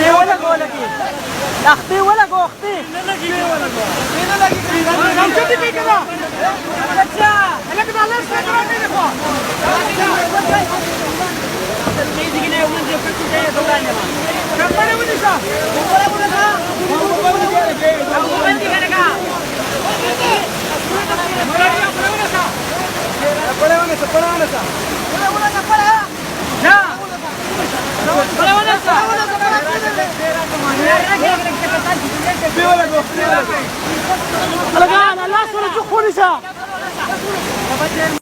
اختي ولا جو لكي اختي ولا جو اختي فين لكي كم تدي كده بچا انا كده على السكر مين هو تيجي كده يوم نجي في كده دوغاني ما كم بره ونسا بره ونسا بندي كده بره لا